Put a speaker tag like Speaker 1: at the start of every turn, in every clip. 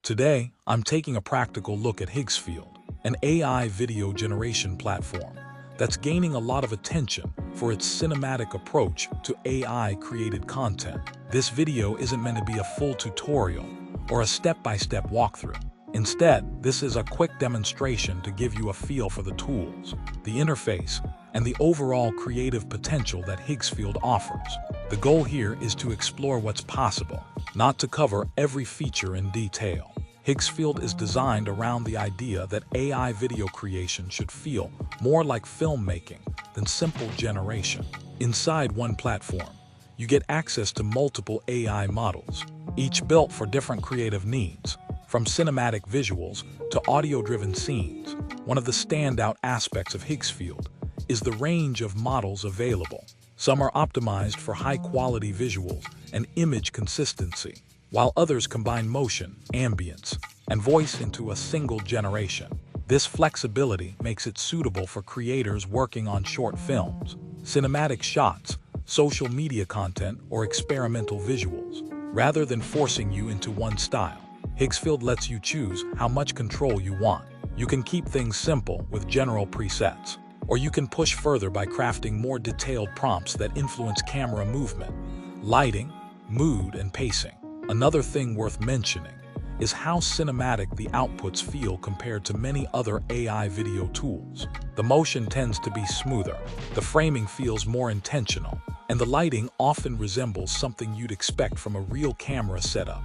Speaker 1: Today, I'm taking a practical look at Higgsfield, an AI video generation platform that's gaining a lot of attention for its cinematic approach to AI-created content. This video isn't meant to be a full tutorial or a step-by-step walkthrough. Instead, this is a quick demonstration to give you a feel for the tools, the interface, and the overall creative potential that Higgsfield offers. The goal here is to explore what's possible, not to cover every feature in detail. Higgsfield is designed around the idea that AI video creation should feel more like filmmaking than simple generation. Inside one platform, you get access to multiple AI models, each built for different creative needs, from cinematic visuals to audio-driven scenes. One of the standout aspects of Higgsfield is the range of models available. Some are optimized for high-quality visuals and image consistency, while others combine motion, ambience, and voice into a single generation. This flexibility makes it suitable for creators working on short films, cinematic shots, social media content, or experimental visuals. Rather than forcing you into one style, Higgsfield lets you choose how much control you want. You can keep things simple with general presets, or you can push further by crafting more detailed prompts that influence camera movement, lighting, mood, and pacing. Another thing worth mentioning is how cinematic the outputs feel compared to many other AI video tools. The motion tends to be smoother, the framing feels more intentional, and the lighting often resembles something you'd expect from a real camera setup,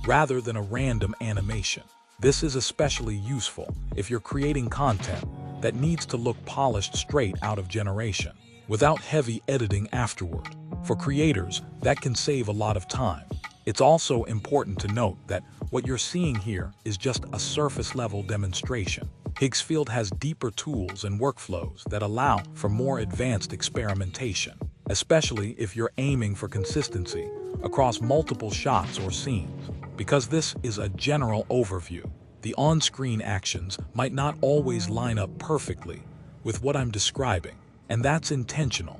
Speaker 1: rather than a random animation. This is especially useful if you're creating content that needs to look polished straight out of generation, without heavy editing afterward. For creators, that can save a lot of time. It's also important to note that what you're seeing here is just a surface-level demonstration. Higgsfield has deeper tools and workflows that allow for more advanced experimentation, especially if you're aiming for consistency across multiple shots or scenes. Because this is a general overview, the on-screen actions might not always line up perfectly with what I'm describing, and that's intentional.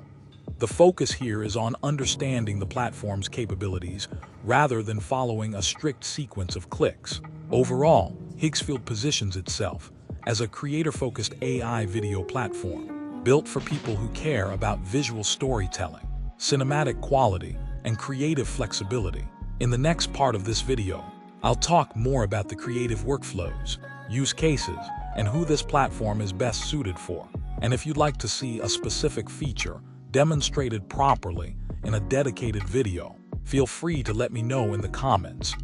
Speaker 1: The focus here is on understanding the platform's capabilities rather than following a strict sequence of clicks. Overall, Higgsfield positions itself as a creator-focused AI video platform, built for people who care about visual storytelling, cinematic quality, and creative flexibility. In the next part of this video, I'll talk more about the creative workflows, use cases, and who this platform is best suited for. And if you'd like to see a specific feature demonstrated properly in a dedicated video, feel free to let me know in the comments.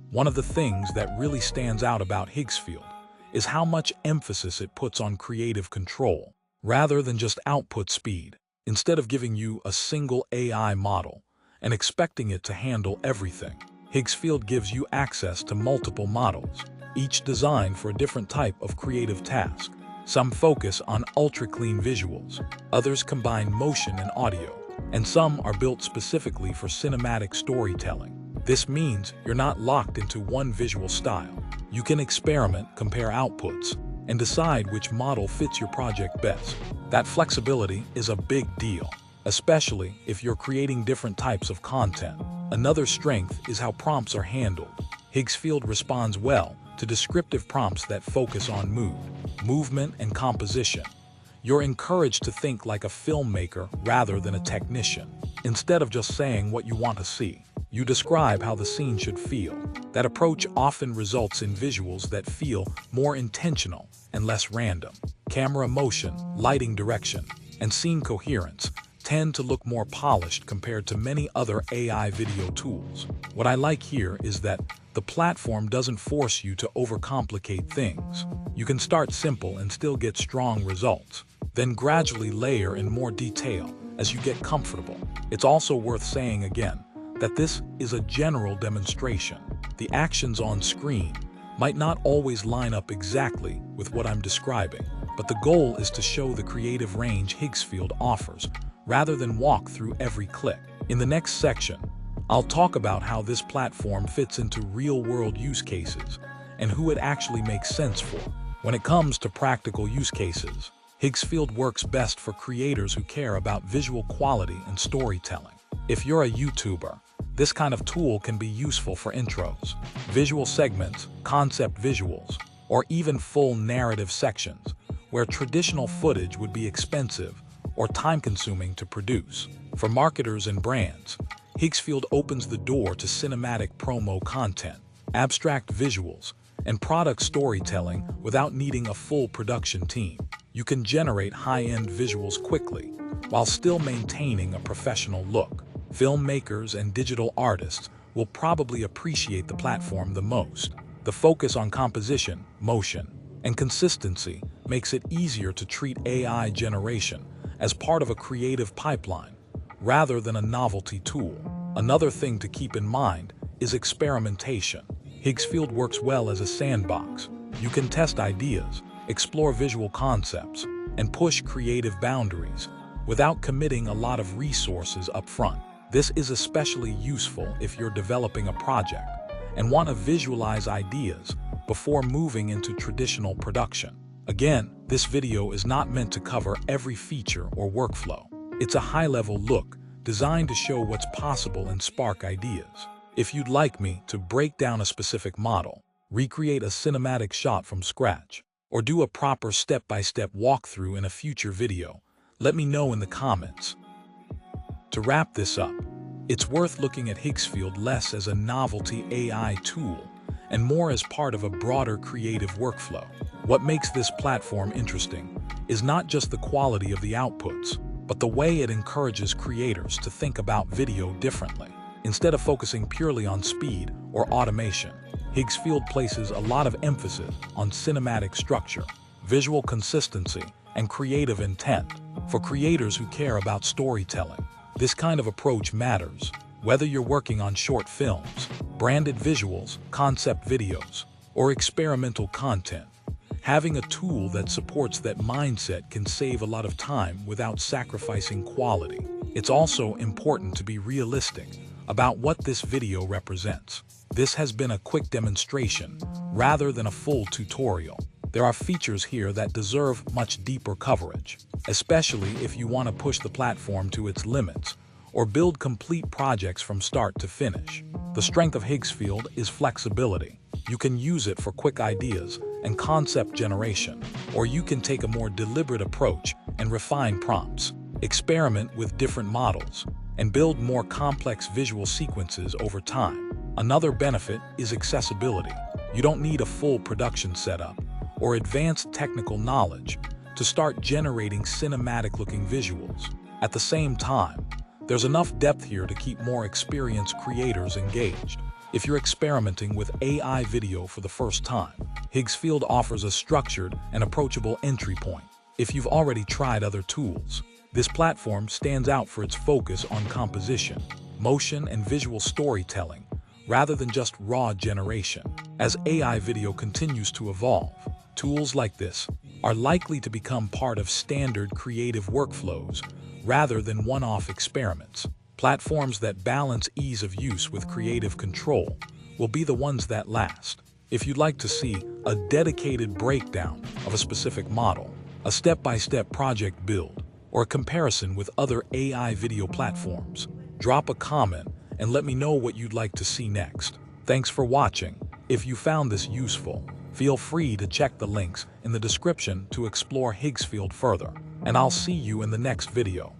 Speaker 1: One of the things that really stands out about Higgsfield is how much emphasis it puts on creative control, rather than just output speed. Instead of giving you a single AI model and expecting it to handle everything, Higgsfield gives you access to multiple models, each designed for a different type of creative task. Some focus on ultra-clean visuals, others combine motion and audio, and some are built specifically for cinematic storytelling. This means you're not locked into one visual style. You can experiment, compare outputs, and decide which model fits your project best. That flexibility is a big deal, especially if you're creating different types of content. Another strength is how prompts are handled. Higgsfield responds well to descriptive prompts that focus on mood, movement, and composition. You're encouraged to think like a filmmaker rather than a technician. Instead of just saying what you want to see, you describe how the scene should feel. That approach often results in visuals that feel more intentional and less random. Camera motion, lighting direction, and scene coherence tend to look more polished compared to many other AI video tools. What I like here is that the platform doesn't force you to overcomplicate things. You can start simple and still get strong results, then gradually layer in more detail as you get comfortable. It's also worth saying again that this is a general demonstration. The actions on screen might not always line up exactly with what I'm describing, but the goal is to show the creative range Higgsfield offers, rather than walk through every click. In the next section, I'll talk about how this platform fits into real-world use cases and who it actually makes sense for. When it comes to practical use cases, Higgsfield works best for creators who care about visual quality and storytelling. If you're a YouTuber, This kind of tool can be useful for intros, visual segments, concept visuals, or even full narrative sections, where traditional footage would be expensive or time-consuming to produce. For marketers and brands, Higgsfield opens the door to cinematic promo content, abstract visuals, and product storytelling without needing a full production team. You can generate high-end visuals quickly, while still maintaining a professional look. Filmmakers and digital artists will probably appreciate the platform the most. The focus on composition, motion, and consistency makes it easier to treat AI generation as part of a creative pipeline, rather than a novelty tool. Another thing to keep in mind is experimentation. Higgsfield works well as a sandbox. You can test ideas, explore visual concepts, and push creative boundaries without committing a lot of resources up front. This is especially useful if you're developing a project and want to visualize ideas before moving into traditional production. Again, this video is not meant to cover every feature or workflow. It's a high-level look designed to show what's possible and spark ideas. If you'd like me to break down a specific model, recreate a cinematic shot from scratch, or do a proper step-by-step walkthrough in a future video, let me know in the comments. To wrap this up, it's worth looking at Higgsfield less as a novelty AI tool and more as part of a broader creative workflow. What makes this platform interesting is not just the quality of the outputs, but the way it encourages creators to think about video differently. Instead of focusing purely on speed or automation, Higgsfield places a lot of emphasis on cinematic structure, visual consistency, and creative intent. For creators who care about storytelling, this kind of approach matters. Whether you're working on short films, branded visuals, concept videos, or experimental content, having a tool that supports that mindset can save a lot of time without sacrificing quality. It's also important to be realistic about what this video represents. This has been a quick demonstration rather than a full tutorial. There are features here that deserve much deeper coverage, especially if you want to push the platform to its limits or build complete projects from start to finish. The strength of Higgsfield is flexibility. You can use it for quick ideas and concept generation, or you can take a more deliberate approach and refine prompts, experiment with different models, and build more complex visual sequences over time. Another benefit is accessibility. You don't need a full production setup or advanced technical knowledge to start generating cinematic-looking visuals. At the same time, there's enough depth here to keep more experienced creators engaged. If you're experimenting with AI video for the first time, Higgsfield offers a structured and approachable entry point. If you've already tried other tools, this platform stands out for its focus on composition, motion, and visual storytelling, rather than just raw generation. As AI video continues to evolve, tools like this are likely to become part of standard creative workflows rather than one-off experiments. Platforms that balance ease of use with creative control will be the ones that last. If you'd like to see a dedicated breakdown of a specific model, a step-by-step project build, or a comparison with other AI video platforms, drop a comment and let me know what you'd like to see next. Thanks for watching. If you found this useful, feel free to check the links in the description to explore Higgsfield further, and I'll see you in the next video.